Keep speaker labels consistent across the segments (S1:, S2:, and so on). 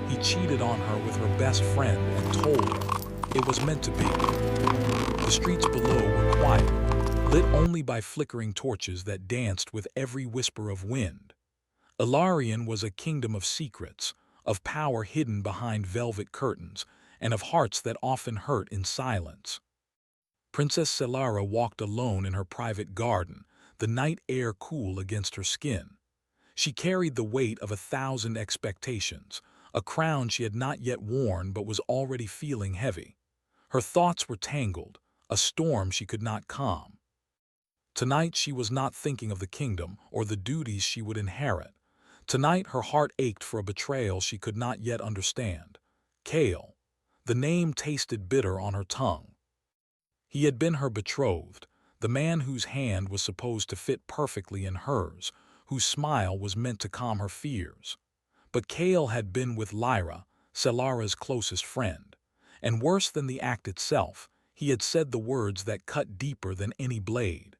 S1: He cheated on her with her best friend and told her it was meant to be. The streets below were quiet, lit only by flickering torches that danced with every whisper of wind. Ilarion was a kingdom of secrets, of power hidden behind velvet curtains, and of hearts that often hurt in silence. Princess Selara walked alone in her private garden, the night air cool against her skin. She carried the weight of 1,000 expectations, a crown she had not yet worn but was already feeling heavy. Her thoughts were tangled, a storm she could not calm. Tonight she was not thinking of the kingdom or the duties she would inherit. Tonight her heart ached for a betrayal she could not yet understand. Kale. The name tasted bitter on her tongue. He had been her betrothed, the man whose hand was supposed to fit perfectly in hers, whose smile was meant to calm her fears. But Kale had been with Lyra, Selara's closest friend. And worse than the act itself, he had said the words that cut deeper than any blade.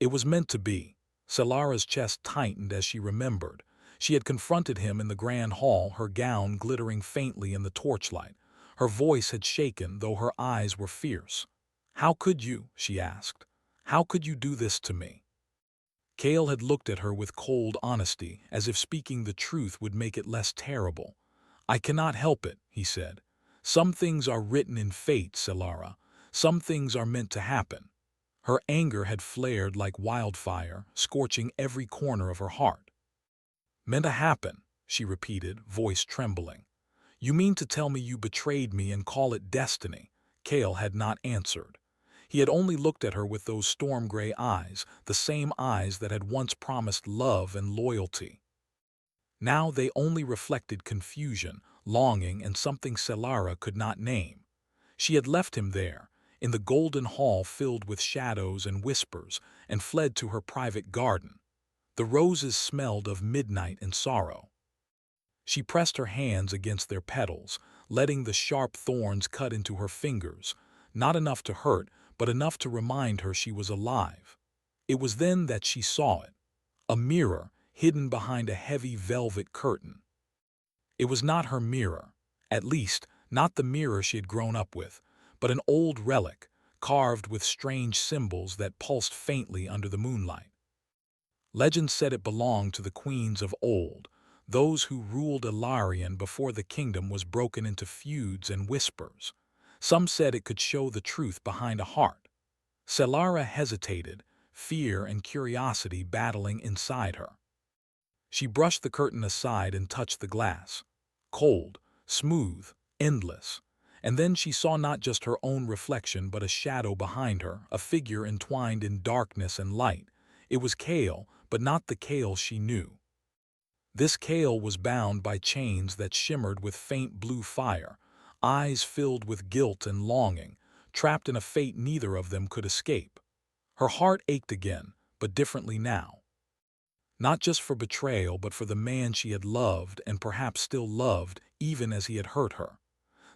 S1: It was meant to be. Selara's chest tightened as she remembered. She had confronted him in the grand hall, her gown glittering faintly in the torchlight. Her voice had shaken, though her eyes were fierce. "How could you?" she asked. "How could you do this to me?" Kale had looked at her with cold honesty, as if speaking the truth would make it less terrible. "I cannot help it," he said. "Some things are written in fate, Selara. Some things are meant to happen." Her anger had flared like wildfire, scorching every corner of her heart. "Meant to happen," she repeated, voice trembling. "You mean to tell me you betrayed me and call it destiny?" Kale had not answered. He had only looked at her with those storm-gray eyes, the same eyes that had once promised love and loyalty. Now they only reflected confusion, longing, and something Selara could not name. She had left him there, in the golden hall filled with shadows and whispers, and fled to her private garden. The roses smelled of midnight and sorrow. She pressed her hands against their petals, letting the sharp thorns cut into her fingers, not enough to hurt, but enough to remind her she was alive. It was then that she saw it, a mirror hidden behind a heavy velvet curtain. It was not her mirror, at least not the mirror she had grown up with, but an old relic, carved with strange symbols that pulsed faintly under the moonlight. Legend said it belonged to the queens of old, those who ruled Ilarion before the kingdom was broken into feuds and whispers. Some said it could show the truth behind a heart. Selara hesitated, fear and curiosity battling inside her. She brushed the curtain aside and touched the glass. Cold, smooth, endless. And then she saw not just her own reflection but a shadow behind her, a figure entwined in darkness and light. It was Kale, but not the Kale she knew. This Kale was bound by chains that shimmered with faint blue fire, eyes filled with guilt and longing, trapped in a fate neither of them could escape. Her heart ached again, but differently now. Not just for betrayal, but for the man she had loved and perhaps still loved, even as he had hurt her.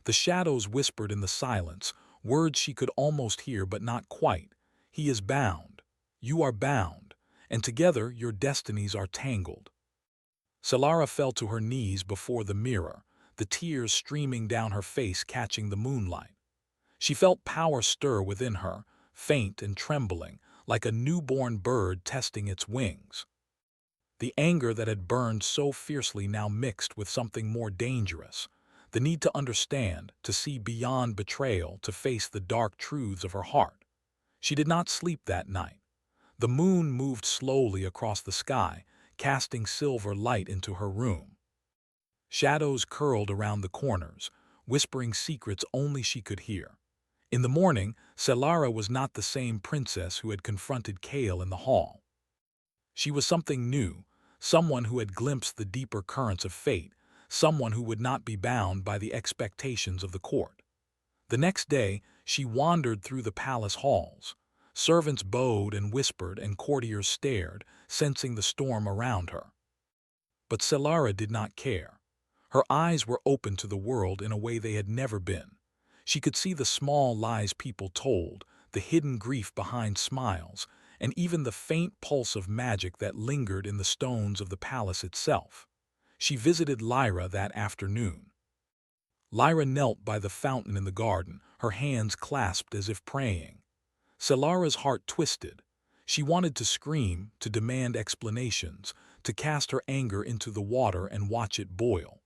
S1: The shadows whispered in the silence, words she could almost hear but not quite. "He is bound. You are bound. And together your destinies are tangled." Selara fell to her knees before the mirror, the tears streaming down her face catching the moonlight. She felt power stir within her, faint and trembling, like a newborn bird testing its wings. The anger that had burned so fiercely now mixed with something more dangerous, the need to understand, to see beyond betrayal, to face the dark truths of her heart. She did not sleep that night. The moon moved slowly across the sky, casting silver light into her room. Shadows curled around the corners, whispering secrets only she could hear. In the morning, Selara was not the same princess who had confronted Kale in the hall. She was something new, someone who had glimpsed the deeper currents of fate, someone who would not be bound by the expectations of the court. The next day, she wandered through the palace halls. Servants bowed and whispered and courtiers stared, sensing the storm around her. But Selara did not care. Her eyes were open to the world in a way they had never been. She could see the small lies people told, the hidden grief behind smiles, and even the faint pulse of magic that lingered in the stones of the palace itself. She visited Lyra that afternoon. Lyra knelt by the fountain in the garden, her hands clasped as if praying. Selara's heart twisted. She wanted to scream, to demand explanations, to cast her anger into the water and watch it boil.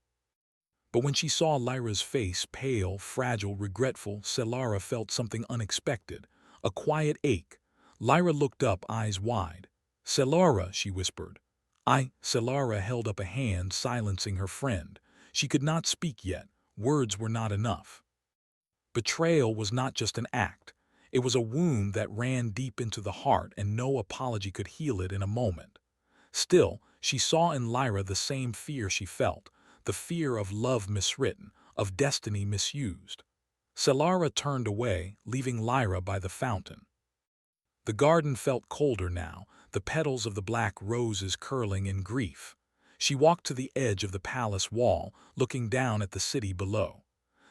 S1: But when she saw Lyra's face, pale, fragile, regretful, Selara felt something unexpected, a quiet ache. Lyra looked up, eyes wide. "Selara," she whispered. Selara held up a hand, silencing her friend. She could not speak yet. Words were not enough. Betrayal was not just an act. It was a wound that ran deep into the heart, and no apology could heal it in a moment. Still, she saw in Lyra the same fear she felt, the fear of love miswritten, of destiny misused. Selara turned away, leaving Lyra by the fountain. The garden felt colder now, the petals of the black roses curling in grief. She walked to the edge of the palace wall, looking down at the city below.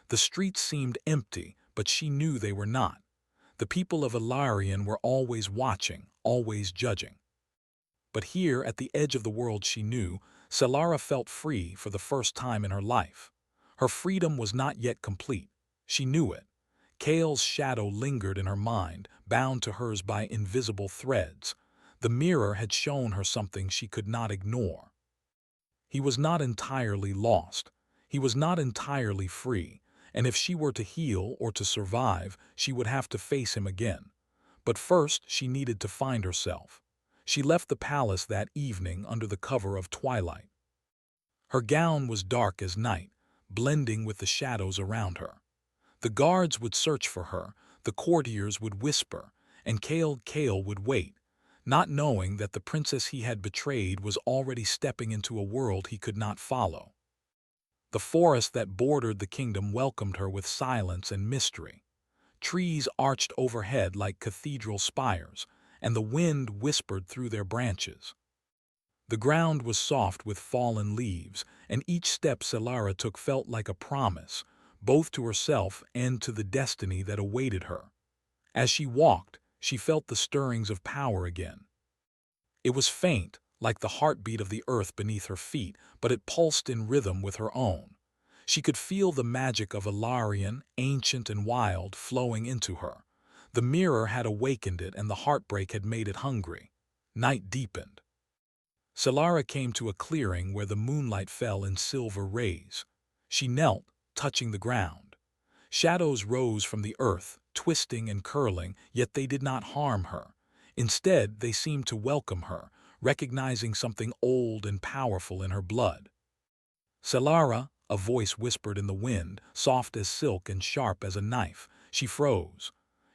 S1: The streets seemed empty, but she knew they were not. The people of Ilarion were always watching, always judging. But here, at the edge of the world she knew, Selara felt free for the first time in her life. Her freedom was not yet complete. She knew it. Kale's shadow lingered in her mind, bound to hers by invisible threads. The mirror had shown her something she could not ignore. He was not entirely lost. He was not entirely free, and if she were to heal or to survive, she would have to face him again. But first, she needed to find herself. She left the palace that evening under the cover of twilight. Her gown was dark as night, blending with the shadows around her. The guards would search for her, the courtiers would whisper, and Kale would wait, not knowing that the princess he had betrayed was already stepping into a world he could not follow. The forest that bordered the kingdom welcomed her with silence and mystery. Trees arched overhead like cathedral spires, and the wind whispered through their branches. The ground was soft with fallen leaves, and each step Selara took felt like a promise, both to herself and to the destiny that awaited her. As she walked, she felt the stirrings of power again. It was faint, like the heartbeat of the earth beneath her feet, but it pulsed in rhythm with her own. She could feel the magic of Ilarion, ancient and wild, flowing into her. The mirror had awakened it, and the heartbreak had made it hungry. Night deepened. Selara came to a clearing where the moonlight fell in silver rays. She knelt, touching the ground. Shadows rose from the earth, twisting and curling, yet they did not harm her. Instead, they seemed to welcome her, recognizing something old and powerful in her blood. "Selara," a voice whispered in the wind, soft as silk and sharp as a knife. She froze.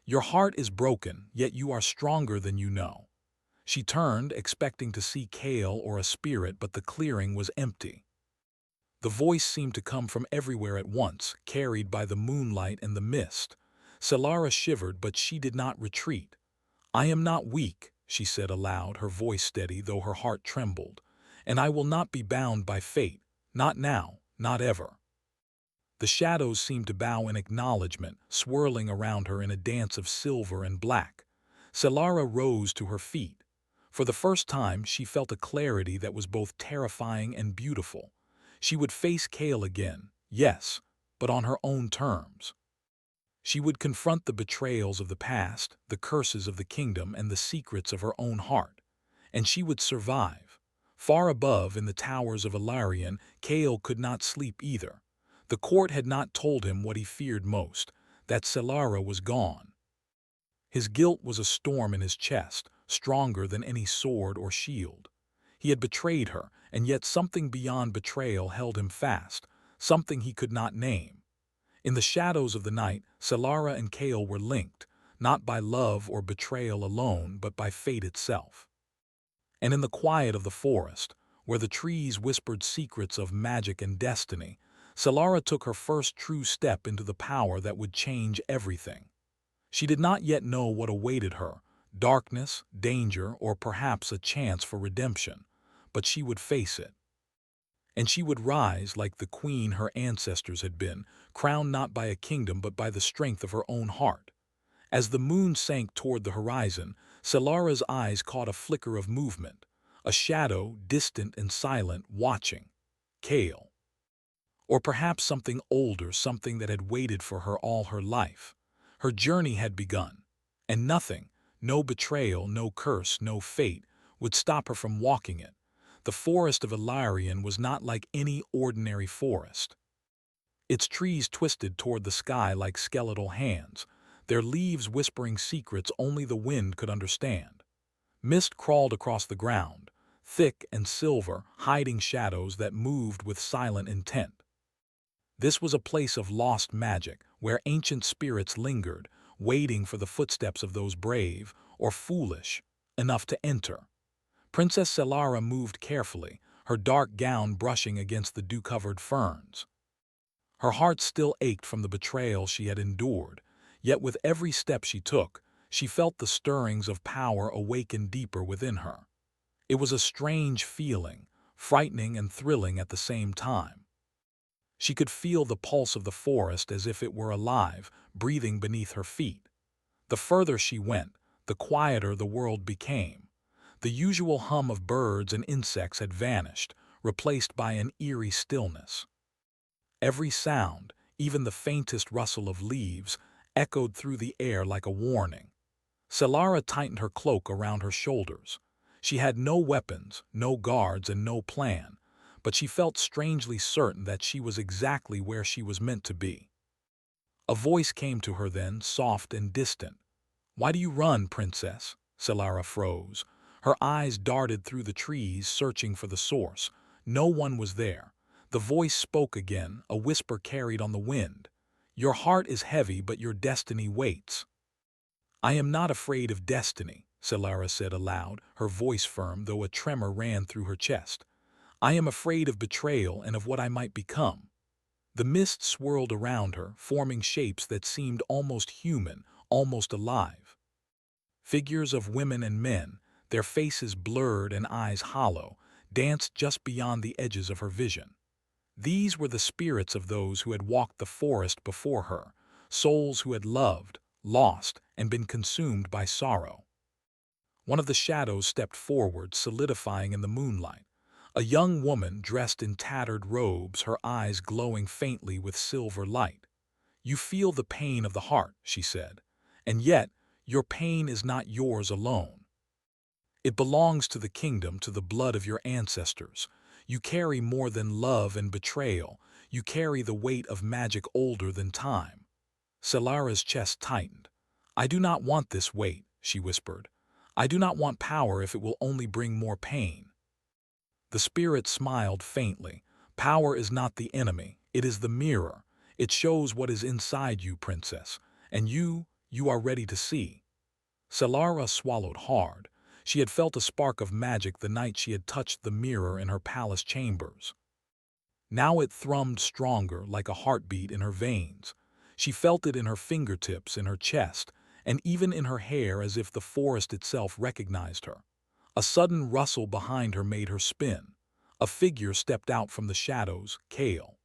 S1: "Your heart is broken, yet you are stronger than you know." She turned, expecting to see Kale or a spirit, but the clearing was empty. The voice seemed to come from everywhere at once, carried by the moonlight and the mist. Selara shivered, but she did not retreat. "I am not weak," she said aloud, her voice steady though her heart trembled. "And I will not be bound by fate. Not now, not ever." The shadows seemed to bow in acknowledgement, swirling around her in a dance of silver and black. Selara rose to her feet. For the first time, she felt a clarity that was both terrifying and beautiful. She would face Kale again, yes, but on her own terms. She would confront the betrayals of the past, the curses of the kingdom, and the secrets of her own heart. And she would survive. Far above, in the towers of Ilarion, Kale could not sleep either. The court had not told him what he feared most, that Selara was gone. His guilt was a storm in his chest, stronger than any sword or shield. He had betrayed her, and yet something beyond betrayal held him fast, something he could not name. In the shadows of the night, Selara and Kale were linked, not by love or betrayal alone, but by fate itself. And in the quiet of the forest, where the trees whispered secrets of magic and destiny, Selara took her first true step into the power that would change everything. She did not yet know what awaited her, darkness, danger, or perhaps a chance for redemption, but she would face it. And she would rise like the queen her ancestors had been, crowned not by a kingdom but by the strength of her own heart. As the moon sank toward the horizon, Selara's eyes caught a flicker of movement, a shadow, distant and silent, watching. Kale. Or perhaps something older, something that had waited for her all her life. Her journey had begun, and nothing, no betrayal, no curse, no fate, would stop her from walking it. The forest of Illyrian was not like any ordinary forest. Its trees twisted toward the sky like skeletal hands, their leaves whispering secrets only the wind could understand. Mist crawled across the ground, thick and silver, hiding shadows that moved with silent intent. This was a place of lost magic, where ancient spirits lingered, waiting for the footsteps of those brave, or foolish, enough to enter. Princess Celara moved carefully, her dark gown brushing against the dew-covered ferns. Her heart still ached from the betrayal she had endured, yet with every step she took, she felt the stirrings of power awaken deeper within her. It was a strange feeling, frightening and thrilling at the same time. She could feel the pulse of the forest as if it were alive, breathing beneath her feet. The further she went, the quieter the world became. The usual hum of birds and insects had vanished, replaced by an eerie stillness. Every sound, even the faintest rustle of leaves, echoed through the air like a warning. Celara tightened her cloak around her shoulders. She had no weapons, no guards, and no plan, but she felt strangely certain that she was exactly where she was meant to be. A voice came to her then, soft and distant. "Why do you run, princess?" Celara froze. Her eyes darted through the trees, searching for the source. No one was there. The voice spoke again, a whisper carried on the wind. "Your heart is heavy, but your destiny waits." "I am not afraid of destiny," Celara said aloud, her voice firm, though a tremor ran through her chest. "I am afraid of betrayal and of what I might become." The mist swirled around her, forming shapes that seemed almost human, almost alive. Figures of women and men, their faces blurred and eyes hollow, danced just beyond the edges of her vision. These were the spirits of those who had walked the forest before her, souls who had loved, lost, and been consumed by sorrow. One of the shadows stepped forward, solidifying in the moonlight. A young woman dressed in tattered robes, her eyes glowing faintly with silver light. "You feel the pain of the heart," she said, "and yet your pain is not yours alone. It belongs to the kingdom, to the blood of your ancestors. You carry more than love and betrayal. You carry the weight of magic older than time." Celara's chest tightened. "I do not want this weight," she whispered. "I do not want power if it will only bring more pain." The spirit smiled faintly. "Power is not the enemy. It is the mirror. It shows what is inside you, princess. And you are ready to see." Celara swallowed hard. She had felt a spark of magic the night she had touched the mirror in her palace chambers. Now it thrummed stronger, like a heartbeat in her veins. She felt it in her fingertips, in her chest, and even in her hair, as if the forest itself recognized her. A sudden rustle behind her made her spin. A figure stepped out from the shadows, Kale.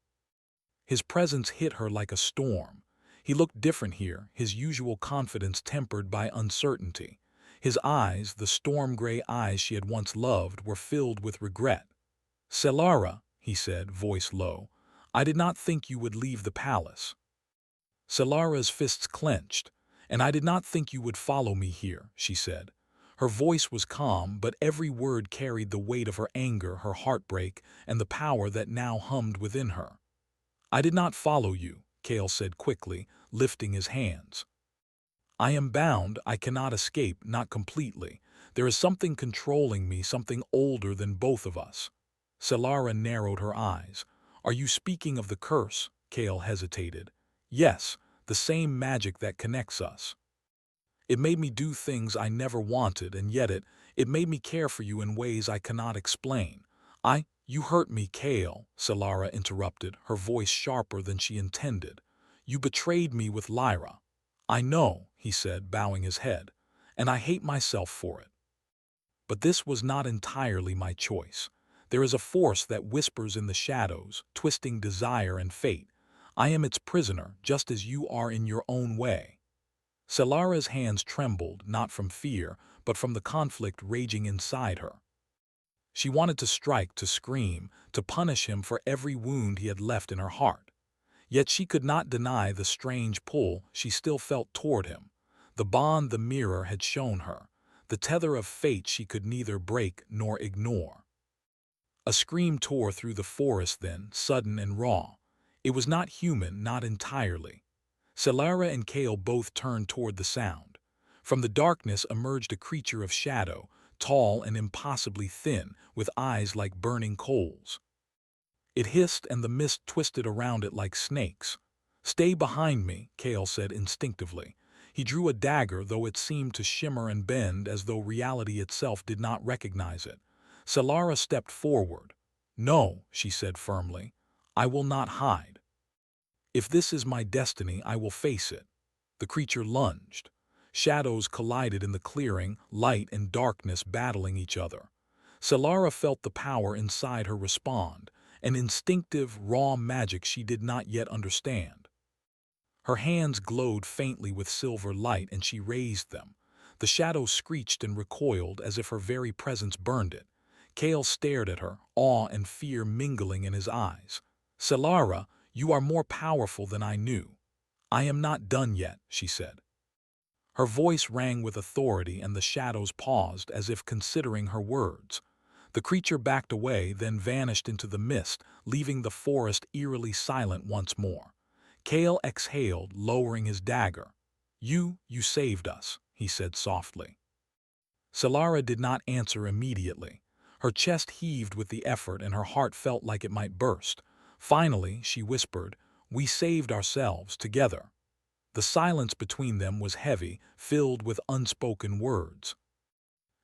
S1: His presence hit her like a storm. He looked different here, his usual confidence tempered by uncertainty. His eyes, the storm-gray eyes she had once loved, were filled with regret. "Celara," he said, voice low, "I did not think you would leave the palace." Celara's fists clenched. "And I did not think you would follow me here," she said. Her voice was calm, but every word carried the weight of her anger, her heartbreak, and the power that now hummed within her. "I did not follow you," Kale said quickly, lifting his hands. "I am bound, I cannot escape, not completely. There is something controlling me, something older than both of us." Celara narrowed her eyes. "Are you speaking of the curse?" Kale hesitated. "Yes, the same magic that connects us. It made me do things I never wanted, and yet it made me care for you in ways I cannot explain. You hurt me, Kale," Celara interrupted, her voice sharper than she intended. "You betrayed me with Lyra." "I know," he said, bowing his head, "and I hate myself for it. But this was not entirely my choice. There is a force that whispers in the shadows, twisting desire and fate. I am its prisoner, just as you are in your own way." Celara's hands trembled, not from fear, but from the conflict raging inside her. She wanted to strike, to scream, to punish him for every wound he had left in her heart. Yet she could not deny the strange pull she still felt toward him, the bond the mirror had shown her, the tether of fate she could neither break nor ignore. A scream tore through the forest then, sudden and raw. It was not human, not entirely. Solara and Kale both turned toward the sound. From the darkness emerged a creature of shadow, tall and impossibly thin, with eyes like burning coals. It hissed and the mist twisted around it like snakes. "Stay behind me," Kale said instinctively. He drew a dagger, though it seemed to shimmer and bend as though reality itself did not recognize it. Solara stepped forward. "No," she said firmly. "I will not hide. If this is my destiny, I will face it." The creature lunged. Shadows collided in the clearing, light and darkness battling each other. Solara felt the power inside her respond, an instinctive, raw magic she did not yet understand. Her hands glowed faintly with silver light and she raised them. The shadow screeched and recoiled as if her very presence burned it. Kale stared at her, awe and fear mingling in his eyes. "Solara, you are more powerful than I knew." "I am not done yet," she said. Her voice rang with authority and the shadows paused as if considering her words. The creature backed away, then vanished into the mist, leaving the forest eerily silent once more. Kale exhaled, lowering his dagger. You saved us," he said softly. Solara did not answer immediately. Her chest heaved with the effort and her heart felt like it might burst. Finally, she whispered, "We saved ourselves together." The silence between them was heavy, filled with unspoken words.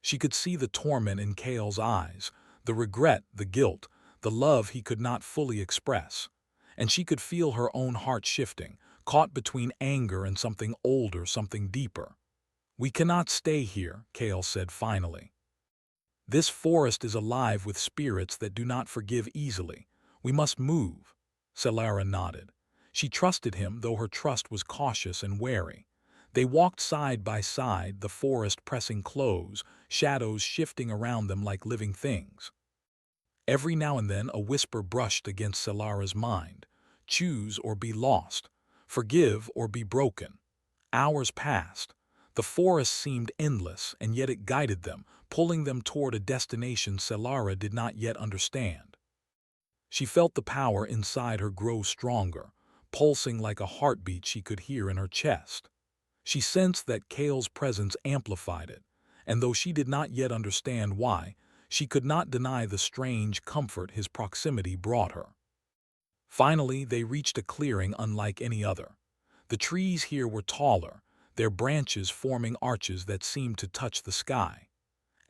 S1: She could see the torment in Kale's eyes, the regret, the guilt, the love he could not fully express. And she could feel her own heart shifting, caught between anger and something older, something deeper. "We cannot stay here," Kale said finally. "This forest is alive with spirits that do not forgive easily. We must move." Solara nodded. She trusted him, though her trust was cautious and wary. They walked side by side, the forest pressing close, shadows shifting around them like living things. Every now and then a whisper brushed against Solara's mind. Choose or be lost. Forgive or be broken. Hours passed. The forest seemed endless, and yet it guided them, pulling them toward a destination Solara did not yet understand. She felt the power inside her grow stronger, pulsing like a heartbeat she could hear in her chest. She sensed that Kale's presence amplified it, and though she did not yet understand why, she could not deny the strange comfort his proximity brought her. Finally, they reached a clearing unlike any other. The trees here were taller, their branches forming arches that seemed to touch the sky.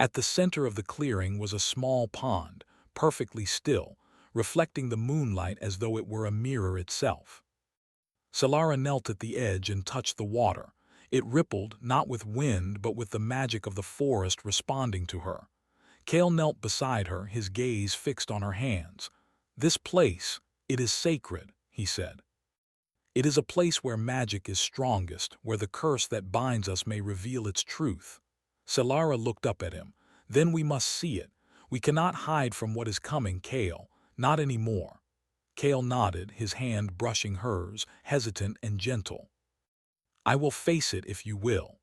S1: At the center of the clearing was a small pond, perfectly still, reflecting the moonlight as though it were a mirror itself. Solara knelt at the edge and touched the water. It rippled, not with wind but with the magic of the forest responding to her. Kale knelt beside her, his gaze fixed on her hands. "This place, it is sacred," he said. "It is a place where magic is strongest, where the curse that binds us may reveal its truth." Solara looked up at him. "Then we must see it. We cannot hide from what is coming, Kale. Not anymore." Kale nodded, his hand brushing hers, hesitant and gentle. "I will face it if you will."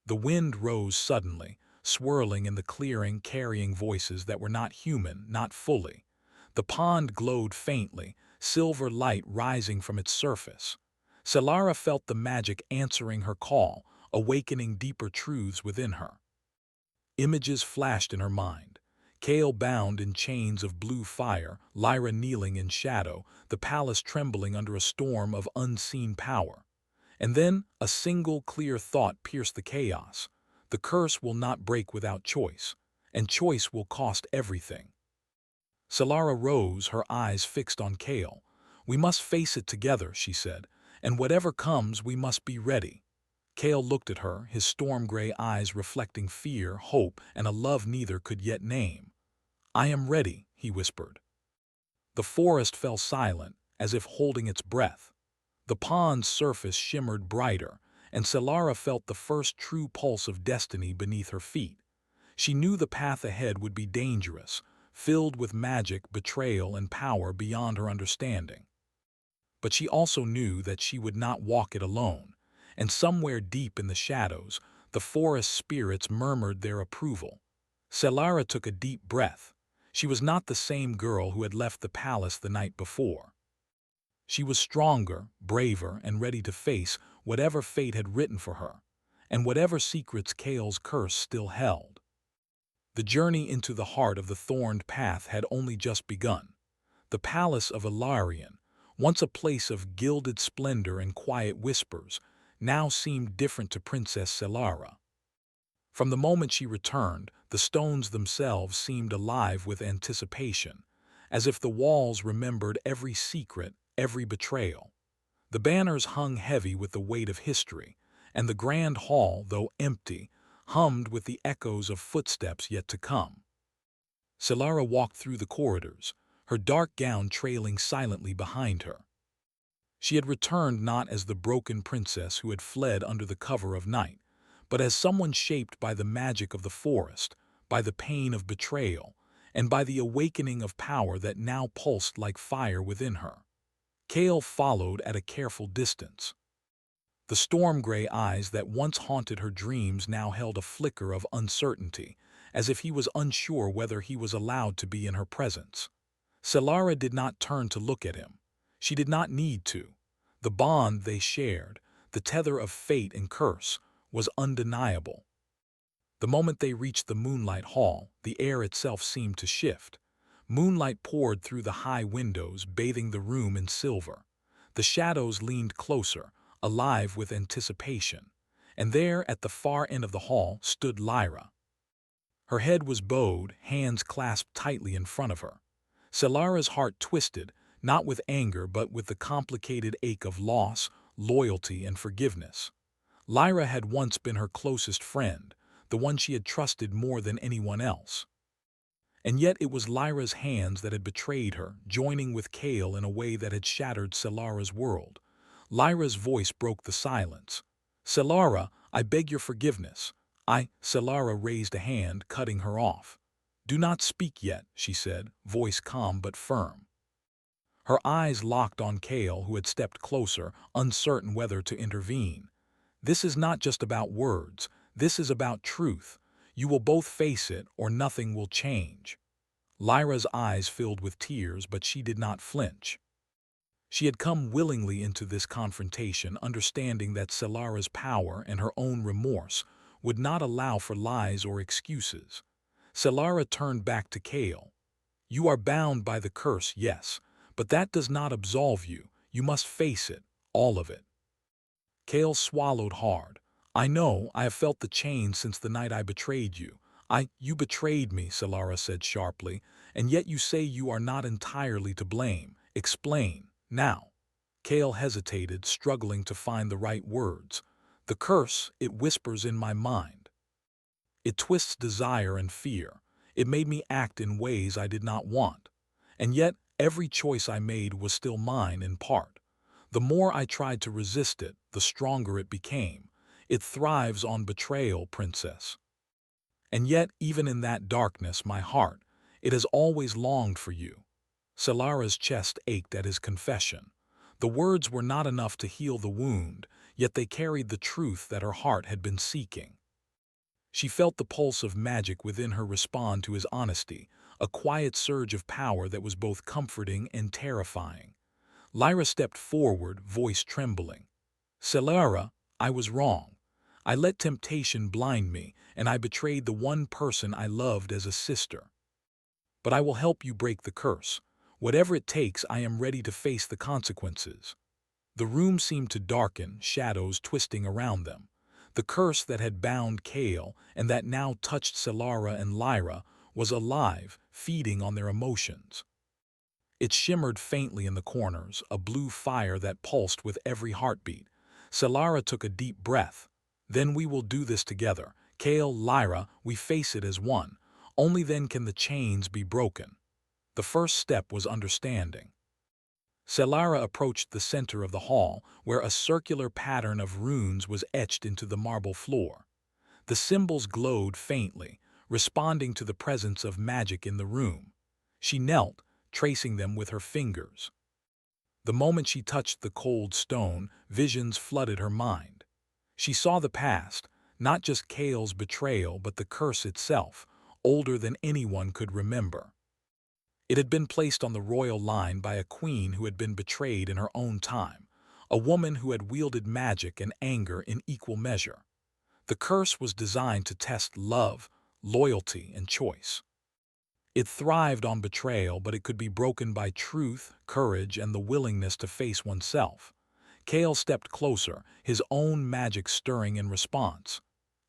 S1: The wind rose suddenly, swirling in the clearing, carrying voices that were not human, not fully. The pond glowed faintly, silver light rising from its surface. Solara felt the magic answering her call, awakening deeper truths within her. Images flashed in her mind. Kale bound in chains of blue fire, Lyra kneeling in shadow, the palace trembling under a storm of unseen power. And then a single clear thought pierced the chaos. The curse will not break without choice, and choice will cost everything. Solara rose, her eyes fixed on Kale. "We must face it together," she said, "and whatever comes, we must be ready." Kale looked at her, his storm-gray eyes reflecting fear, hope, and a love neither could yet name. "I am ready," he whispered. The forest fell silent, as if holding its breath. The pond's surface shimmered brighter, and Solara felt the first true pulse of destiny beneath her feet. She knew the path ahead would be dangerous, filled with magic, betrayal, and power beyond her understanding. But she also knew that she would not walk it alone, and somewhere deep in the shadows, the forest spirits murmured their approval. Selara took a deep breath. She was not the same girl who had left the palace the night before. She was stronger, braver, and ready to face whatever fate had written for her, and whatever secrets Kale's curse still held. The journey into the heart of the thorned path had only just begun. The palace of Ilarion, once a place of gilded splendor and quiet whispers, now seemed different to Princess Selara. From the moment she returned, the stones themselves seemed alive with anticipation, as if the walls remembered every secret, every betrayal. The banners hung heavy with the weight of history, and the grand hall, though empty, hummed with the echoes of footsteps yet to come. Selara walked through the corridors, her dark gown trailing silently behind her. She had returned not as the broken princess who had fled under the cover of night, but as someone shaped by the magic of the forest, by the pain of betrayal, and by the awakening of power that now pulsed like fire within her. Kale followed at a careful distance. The storm-gray eyes that once haunted her dreams now held a flicker of uncertainty, as if he was unsure whether he was allowed to be in her presence. Selara did not turn to look at him. She did not need to. The bond they shared, the tether of fate and curse, was undeniable. The moment they reached the moonlight hall, the air itself seemed to shift. Moonlight poured through the high windows, bathing the room in silver. The shadows leaned closer, alive with anticipation, and there, at the far end of the hall, stood Lyra. Her head was bowed, hands clasped tightly in front of her. Selara's heart twisted, not with anger but with the complicated ache of loss, loyalty, and forgiveness. Lyra had once been her closest friend, the one she had trusted more than anyone else. And yet it was Lyra's hands that had betrayed her, joining with Kale in a way that had shattered Selara's world. Lyra's voice broke the silence. "Selara, I beg your forgiveness." Selara raised a hand, cutting her off. "Do not speak yet," she said, voice calm but firm. Her eyes locked on Kale, who had stepped closer, uncertain whether to intervene. "This is not just about words. This is about truth. You will both face it, or nothing will change." Lyra's eyes filled with tears, but she did not flinch. She had come willingly into this confrontation, understanding that Selara's power and her own remorse would not allow for lies or excuses. Selara turned back to Kale. "You are bound by the curse, yes, but that does not absolve you. You must face it, all of it." Kale swallowed hard. "I know, I have felt the chains since the night I betrayed you." "You betrayed me," Selara said sharply, "and yet you say you are not entirely to blame. Explain, now." Kale hesitated, struggling to find the right words. "The curse, it whispers in my mind. It twists desire and fear. It made me act in ways I did not want. And yet, every choice I made was still mine in part. The more I tried to resist it, the stronger it became. It thrives on betrayal, princess. And yet, even in that darkness, my heart, it has always longed for you." Selara's chest ached at his confession. The words were not enough to heal the wound, yet they carried the truth that her heart had been seeking. She felt the pulse of magic within her respond to his honesty, a quiet surge of power that was both comforting and terrifying. Lyra stepped forward, voice trembling. "Selara, I was wrong. I let temptation blind me, and I betrayed the one person I loved as a sister. But I will help you break the curse. Whatever it takes, I am ready to face the consequences." The room seemed to darken, shadows twisting around them. The curse that had bound Kale and that now touched Selara and Lyra was alive, feeding on their emotions. It shimmered faintly in the corners, a blue fire that pulsed with every heartbeat. Selara took a deep breath. "Then we will do this together. Kale, Lyra, we face it as one. Only then can the chains be broken." The first step was understanding. Selara approached the center of the hall, where a circular pattern of runes was etched into the marble floor. The symbols glowed faintly, responding to the presence of magic in the room. She knelt, tracing them with her fingers. The moment she touched the cold stone, visions flooded her mind. She saw the past, not just Kale's betrayal but the curse itself, older than anyone could remember. It had been placed on the royal line by a queen who had been betrayed in her own time, a woman who had wielded magic and anger in equal measure. The curse was designed to test love, loyalty, and choice. It thrived on betrayal, but it could be broken by truth, courage, and the willingness to face oneself. Kale stepped closer, his own magic stirring in response.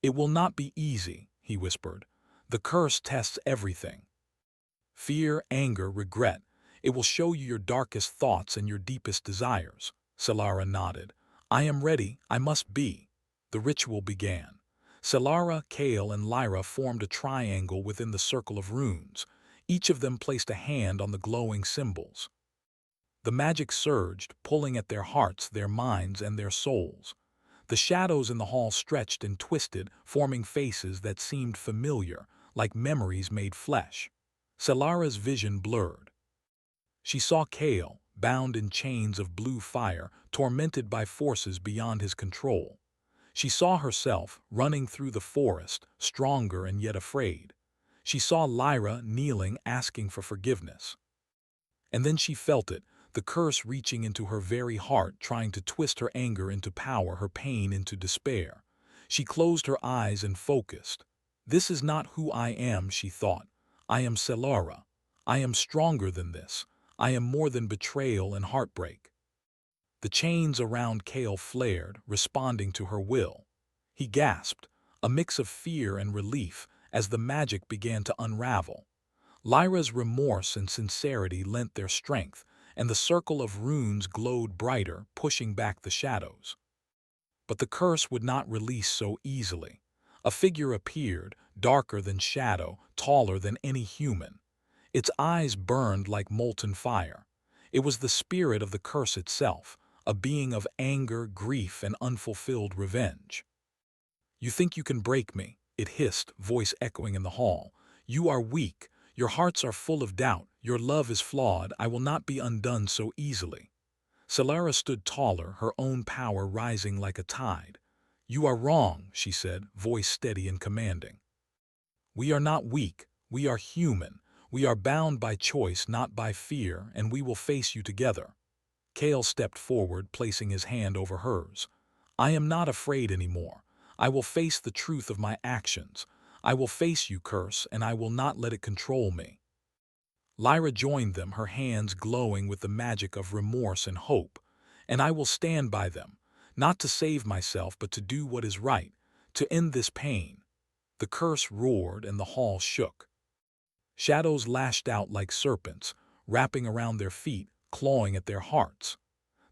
S1: "It will not be easy," he whispered. "The curse tests everything. Fear, anger, regret. It will show you your darkest thoughts and your deepest desires." Solara nodded. "I am ready, I must be." The ritual began. Solara, Kale, and Lyra formed a triangle within the circle of runes. Each of them placed a hand on the glowing symbols. The magic surged, pulling at their hearts, their minds, and their souls. The shadows in the hall stretched and twisted, forming faces that seemed familiar, like memories made flesh. Solara's vision blurred. She saw Kale, bound in chains of blue fire, tormented by forces beyond his control. She saw herself, running through the forest, stronger and yet afraid. She saw Lyra kneeling, asking for forgiveness. And then she felt it, the curse reaching into her very heart, trying to twist her anger into power, her pain into despair. She closed her eyes and focused. "This is not who I am," she thought. "I am Solara. I am stronger than this. I am more than betrayal and heartbreak." The chains around Kale flared, responding to her will. He gasped, a mix of fear and relief, as the magic began to unravel. Lyra's remorse and sincerity lent their strength, and the circle of runes glowed brighter, pushing back the shadows. But the curse would not release so easily. A figure appeared, darker than shadow, taller than any human. Its eyes burned like molten fire. It was the spirit of the curse itself, a being of anger, grief, and unfulfilled revenge. "You think you can break me," it hissed, voice echoing in the hall. "You are weak. Your hearts are full of doubt. Your love is flawed. I will not be undone so easily." Solara stood taller, her own power rising like a tide. "You are wrong," she said, voice steady and commanding. "We are not weak. We are human. We are bound by choice, not by fear, and we will face you together." Kale stepped forward, placing his hand over hers. "I am not afraid anymore. I will face the truth of my actions. I will face you, curse, and I will not let it control me." Lyra joined them, her hands glowing with the magic of remorse and hope. "And I will stand by them, not to save myself but to do what is right, to end this pain." The curse roared and the hall shook. Shadows lashed out like serpents, wrapping around their feet, clawing at their hearts.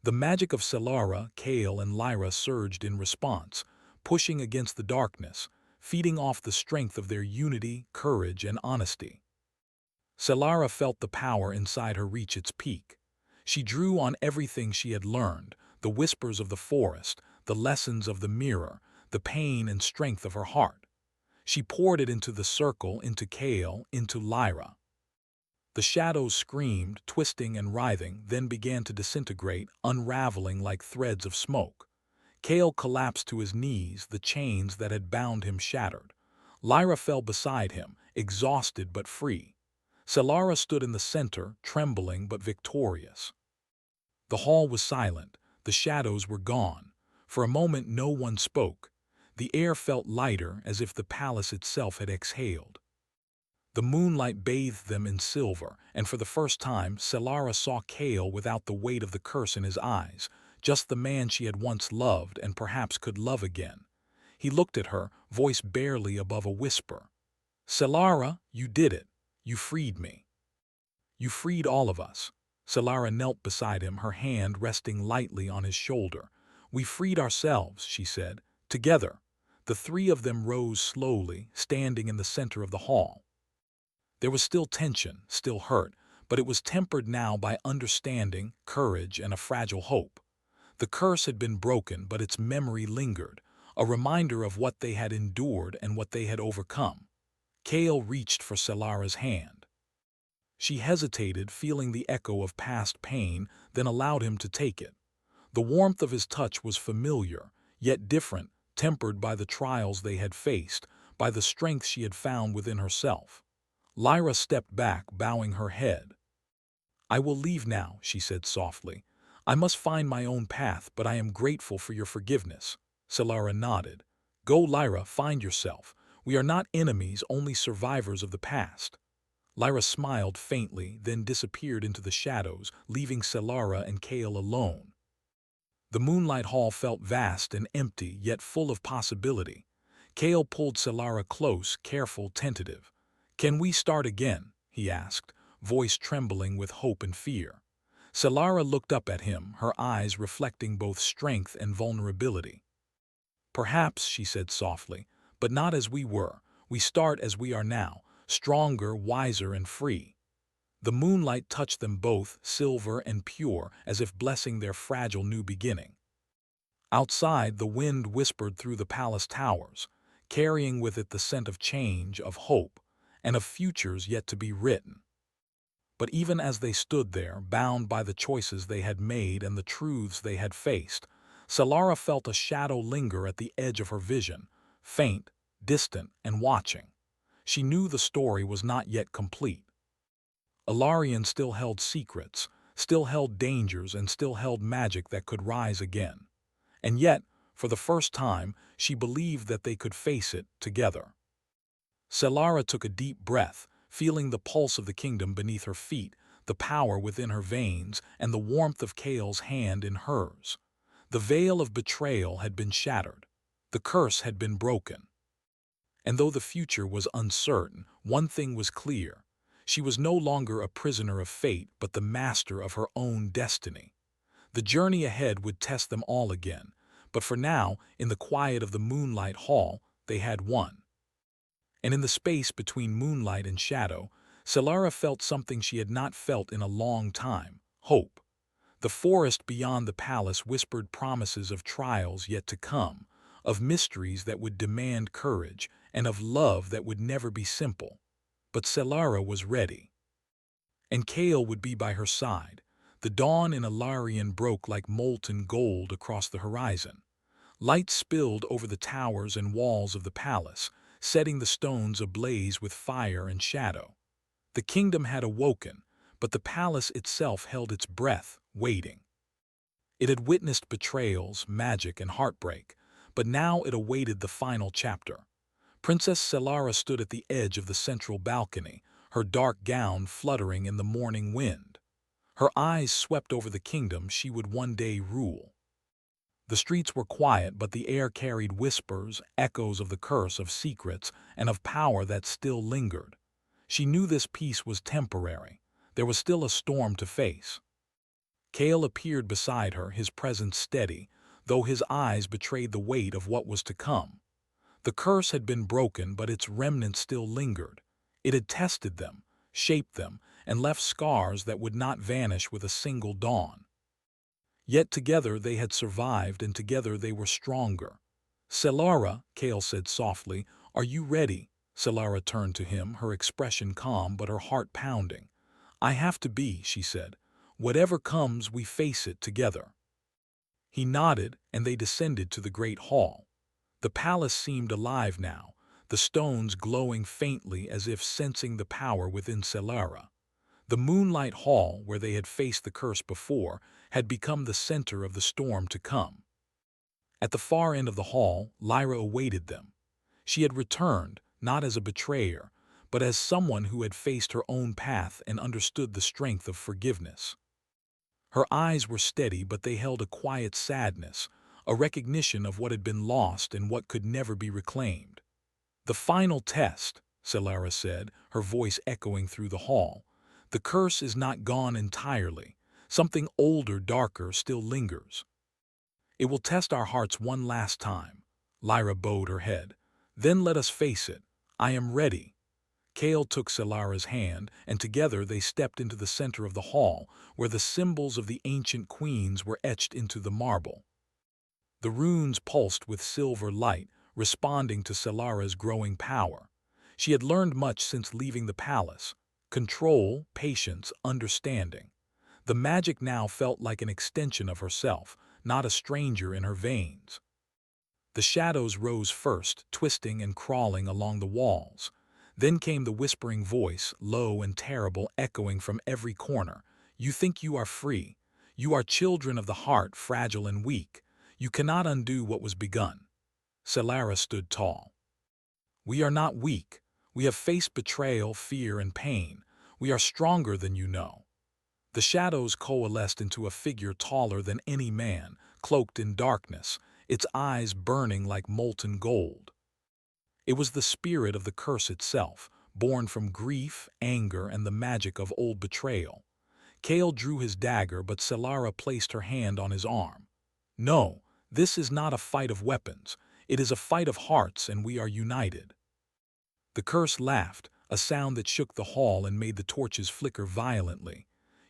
S1: The magic of Solara, Kale, and Lyra surged in response, pushing against the darkness, feeding off the strength of their unity, courage, and honesty. Solara felt the power inside her reach its peak. She drew on everything she had learned, the whispers of the forest, the lessons of the mirror, the pain and strength of her heart. She poured it into the circle, into Kale, into Lyra. The shadows screamed, twisting and writhing, then began to disintegrate, unraveling like threads of smoke. Kale collapsed to his knees, the chains that had bound him shattered. Lyra fell beside him, exhausted but free. Solara stood in the center, trembling but victorious. The hall was silent, the shadows were gone. For a moment no one spoke. The air felt lighter, as if the palace itself had exhaled. The moonlight bathed them in silver, and for the first time Solara saw Kale without the weight of the curse in his eyes, just the man she had once loved and perhaps could love again. He looked at her, voice barely above a whisper. "Solara, you did it. You freed me. You freed all of us." Solara knelt beside him, her hand resting lightly on his shoulder. "We freed ourselves," she said, "together." The three of them rose slowly, standing in the center of the hall. There was still tension, still hurt, but it was tempered now by understanding, courage, and a fragile hope. The curse had been broken, but its memory lingered, a reminder of what they had endured and what they had overcome. Kale reached for Solara's hand. She hesitated, feeling the echo of past pain, then allowed him to take it. The warmth of his touch was familiar, yet different, tempered by the trials they had faced, by the strength she had found within herself. Lyra stepped back, bowing her head. "I will leave now," she said softly. "I must find my own path, but I am grateful for your forgiveness." Solara nodded. "Go, Lyra, find yourself. We are not enemies, only survivors of the past." Lyra smiled faintly, then disappeared into the shadows, leaving Solara and Kale alone. The moonlight hall felt vast and empty, yet full of possibility. Kale pulled Solara close, careful, tentative. "Can we start again?" he asked, voice trembling with hope and fear. Solara looked up at him, her eyes reflecting both strength and vulnerability. "Perhaps," she said softly, "but not as we were. We start as we are now, stronger, wiser, and free." The moonlight touched them both, silver and pure, as if blessing their fragile new beginning. Outside, the wind whispered through the palace towers, carrying with it the scent of change, of hope, and of futures yet to be written. But even as they stood there, bound by the choices they had made and the truths they had faced, Solara felt a shadow linger at the edge of her vision, faint, distant, and watching. She knew the story was not yet complete. Ilarion still held secrets, still held dangers, and still held magic that could rise again. And yet, for the first time, she believed that they could face it together. Solara took a deep breath, feeling the pulse of the kingdom beneath her feet, the power within her veins, and the warmth of Kale's hand in hers. The veil of betrayal had been shattered. The curse had been broken. And though the future was uncertain, one thing was clear. She was no longer a prisoner of fate, but the master of her own destiny. The journey ahead would test them all again, but for now, in the quiet of the moonlight hall, they had won. And in the space between moonlight and shadow, Solara felt something she had not felt in a long time: hope. The forest beyond the palace whispered promises of trials yet to come, of mysteries that would demand courage, and of love that would never be simple. But Solara was ready. And Kale would be by her side. The dawn in Ilarion broke like molten gold across the horizon. Light spilled over the towers and walls of the palace, setting the stones ablaze with fire and shadow. The kingdom had awoken, but the palace itself held its breath, waiting. It had witnessed betrayals, magic, and heartbreak, but now it awaited the final chapter. Princess Solara stood at the edge of the central balcony, her dark gown fluttering in the morning wind. Her eyes swept over the kingdom she would one day rule. The streets were quiet, but the air carried whispers, echoes of the curse, of secrets, and of power that still lingered. She knew this peace was temporary. There was still a storm to face. Kale appeared beside her, his presence steady, though his eyes betrayed the weight of what was to come. The curse had been broken, but its remnants still lingered. It had tested them, shaped them, and left scars that would not vanish with a single dawn. Yet together they had survived, and together they were stronger. "Solara," Kale said softly, "are you ready?" Solara turned to him, her expression calm but her heart pounding. "I have to be," she said. "Whatever comes, we face it together." He nodded, and they descended to the great hall. The palace seemed alive now, the stones glowing faintly as if sensing the power within Solara. The moonlight hall, where they had faced the curse before, had become the center of the storm to come. At the far end of the hall, Lyra awaited them. She had returned, not as a betrayer, but as someone who had faced her own path and understood the strength of forgiveness. Her eyes were steady, but they held a quiet sadness, a recognition of what had been lost and what could never be reclaimed. "The final test," Solara said, her voice echoing through the hall. "The curse is not gone entirely. Something older, darker, still lingers. It will test our hearts one last time." Lyra bowed her head. "Then let us face it. I am ready." Kale took Solara's hand, and together they stepped into the center of the hall, where the symbols of the ancient queens were etched into the marble. The runes pulsed with silver light, responding to Solara's growing power. She had learned much since leaving the palace: Control, patience, understanding. The magic now felt like an extension of herself, not a stranger in her veins. The shadows rose first, twisting and crawling along the walls. Then came the whispering voice, low and terrible, echoing from every corner. You think you are free. You are children of the heart, fragile and weak. You cannot undo what was begun. Solara stood tall. We are not weak. We have faced betrayal, fear, and pain. We are stronger than you know. The shadows coalesced into a figure taller than any man, cloaked in darkness, its eyes burning like molten gold. It was the spirit of the curse itself, born from grief, anger, and the magic of old betrayal. Kale drew his dagger, but Solara placed her hand on his arm. No, this is not a fight of weapons. It is a fight of hearts, and we are united. The curse laughed, a sound that shook the hall and made the torches flicker violently.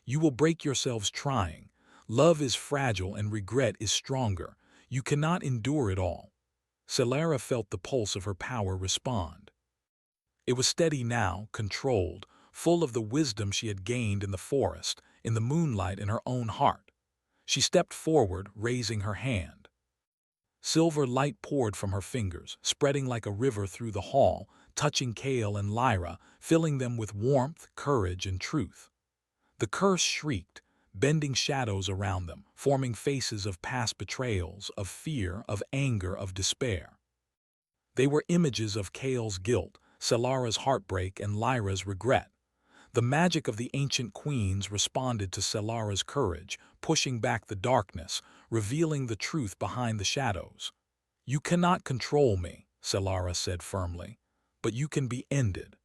S1: You will break yourselves trying. Love is fragile and regret is stronger. You cannot endure it all. Solara felt the pulse of her power respond. It was steady now, controlled, full of the wisdom she had gained in the forest, in the moonlight, in her own heart. She stepped forward, raising her hand. Silver light poured from her fingers, spreading like a river through the hall, touching Kale and Lyra, filling them with warmth, courage, and truth. The curse shrieked, bending shadows around them, forming faces of past betrayals, of fear, of anger, of despair. They were images of Kale's guilt, Solara's heartbreak, and Lyra's regret. The magic of the ancient queens responded to Solara's courage, pushing back the darkness, revealing the truth behind the shadows. You cannot control me, Solara said firmly, but you can be ended.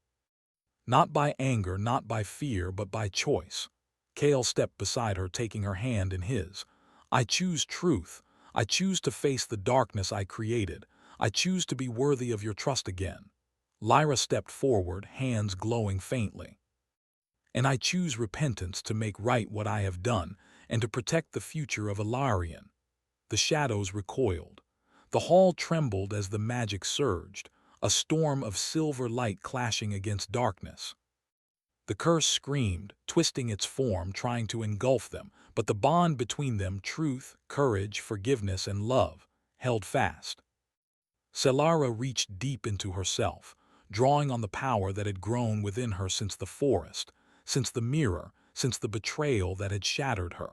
S1: Not by anger, not by fear, but by choice. Kale stepped beside her, taking her hand in his. I choose truth. I choose to face the darkness I created. I choose to be worthy of your trust again. Lyra stepped forward, hands glowing faintly. And I choose repentance to make right what I have done and to protect the future of Ilarion. The shadows recoiled. The hall trembled as the magic surged, a storm of silver light clashing against darkness. The curse screamed, twisting its form, trying to engulf them, but the bond between them, truth, courage, forgiveness, and love, held fast. Solara reached deep into herself, drawing on the power that had grown within her since the forest, since the mirror, since the betrayal that had shattered her.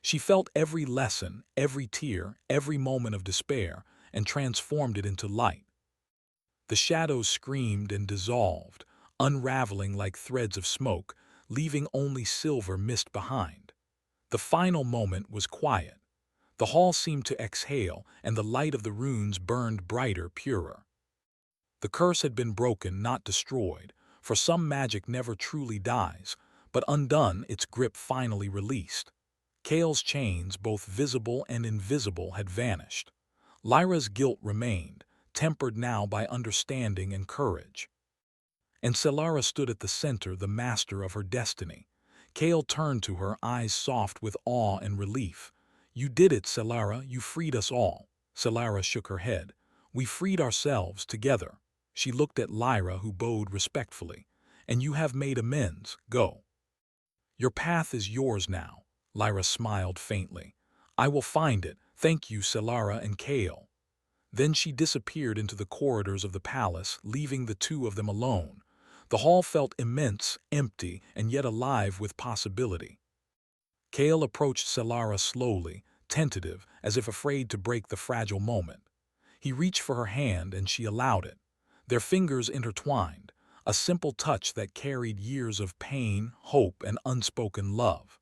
S1: She felt every lesson, every tear, every moment of despair, and transformed it into light. The shadows screamed and dissolved, unraveling like threads of smoke, leaving only silver mist behind. The final moment was quiet. The hall seemed to exhale, and the light of the runes burned brighter, purer. The curse had been broken, not destroyed, for some magic never truly dies, but undone, its grip finally released. Kale's chains, both visible and invisible, had vanished. Lyra's guilt remained, tempered now by understanding and courage. And Solara stood at the center, the master of her destiny. Kale turned to her, eyes soft with awe and relief. You did it, Solara, you freed us all. Solara shook her head. We freed ourselves together. She looked at Lyra, who bowed respectfully. And you have made amends. Go. Your path is yours now. Lyra smiled faintly. I will find it. Thank you, Solara and Kale. Then she disappeared into the corridors of the palace, leaving the two of them alone. The hall felt immense, empty, and yet alive with possibility. Kale approached Solara slowly, tentative, as if afraid to break the fragile moment. He reached for her hand, and she allowed it. Their fingers intertwined, a simple touch that carried years of pain, hope, and unspoken love.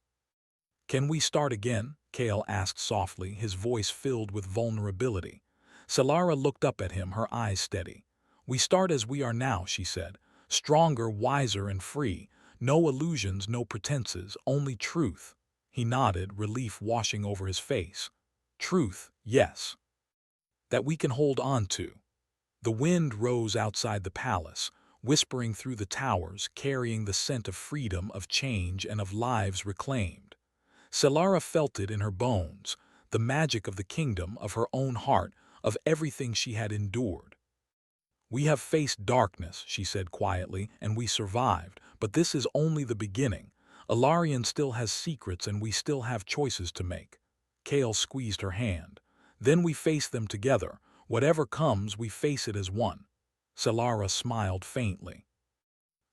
S1: Can we start again? Kale asked softly, his voice filled with vulnerability. Solara looked up at him, her eyes steady. We start as we are now, she said. Stronger, wiser, and free. No illusions, no pretenses, only truth. He nodded, relief washing over his face. Truth, yes. That we can hold on to. The wind rose outside the palace, whispering through the towers, carrying the scent of freedom, of change, and of lives reclaimed. Solara felt it in her bones, the magic of the kingdom, of her own heart, of everything she had endured. We have faced darkness, she said quietly, and we survived, But this is only the beginning. Ilarion still has secrets and we still have choices to make. Kale squeezed her hand. Then we face them together. Whatever comes, we face it as one. Solara smiled faintly.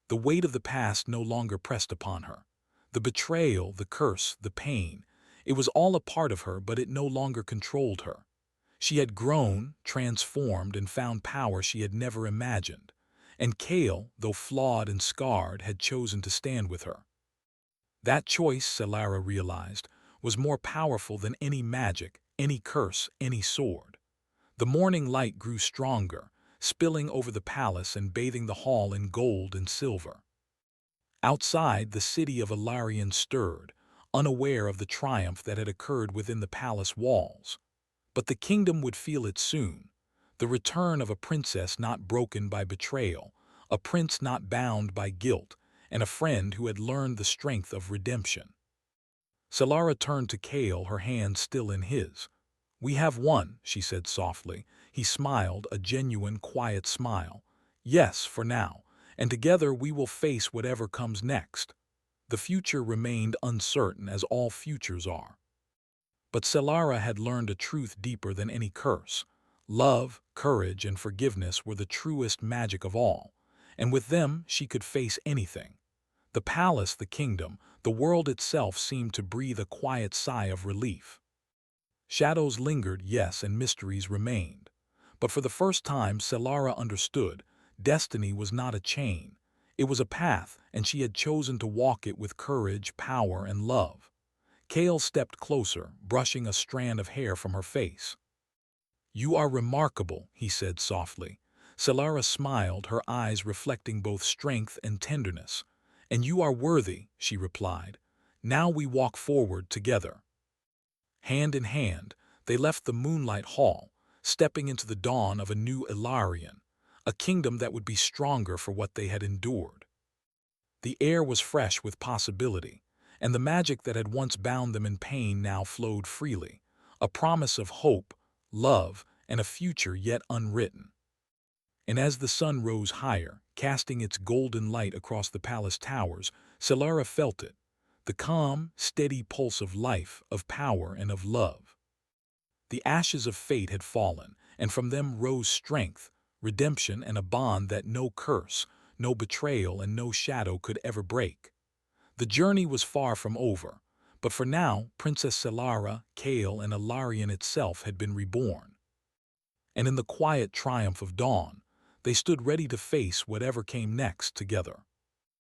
S1: The weight of the past no longer pressed upon her. The betrayal, the curse, the pain. It was all a part of her, but it no longer controlled her. She had grown, transformed, and found power she had never imagined. And Kale, though flawed and scarred, had chosen to stand with her. That choice, Solara realized, was more powerful than any magic, any curse, any sword. The morning light grew stronger, spilling over the palace and bathing the hall in gold and silver. Outside, the city of Ilarion stirred, unaware of the triumph that had occurred within the palace walls. But the kingdom would feel it soon, the return of a princess not broken by betrayal, a prince not bound by guilt, and a friend who had learned the strength of redemption. Solara turned to Kale, her hand still in his. "We have won," she said softly. He smiled, a genuine, quiet smile. "Yes, for now, and together we will face whatever comes next." The future remained uncertain, as all futures are. But Solara had learned a truth deeper than any curse. Love, courage, and forgiveness were the truest magic of all, and with them she could face anything. The palace, the kingdom, the world itself seemed to breathe a quiet sigh of relief. Shadows lingered, yes, and mysteries remained. But for the first time, Solara understood. Destiny was not a chain. It was a path, and she had chosen to walk it with courage, power, and love. Kale stepped closer, brushing a strand of hair from her face. "You are remarkable," he said softly. Solara smiled, her eyes reflecting both strength and tenderness. "And you are worthy," she replied. "Now we walk forward together." Hand in hand, they left the moonlight hall, stepping into the dawn of a new Ilarion, a kingdom that would be stronger for what they had endured. The air was fresh with possibility, and the magic that had once bound them in pain now flowed freely, a promise of hope, love, and a future yet unwritten. And as the sun rose higher, casting its golden light across the palace towers, Solara felt it, the calm, steady pulse of life, of power, and of love. The ashes of fate had fallen, and from them rose strength, redemption, and a bond that no curse, no betrayal, and no shadow could ever break. The journey was far from over, but for now, Princess Solara, Kale, and Ilarion itself had been reborn. And in the quiet triumph of dawn, they stood ready to face whatever came next together.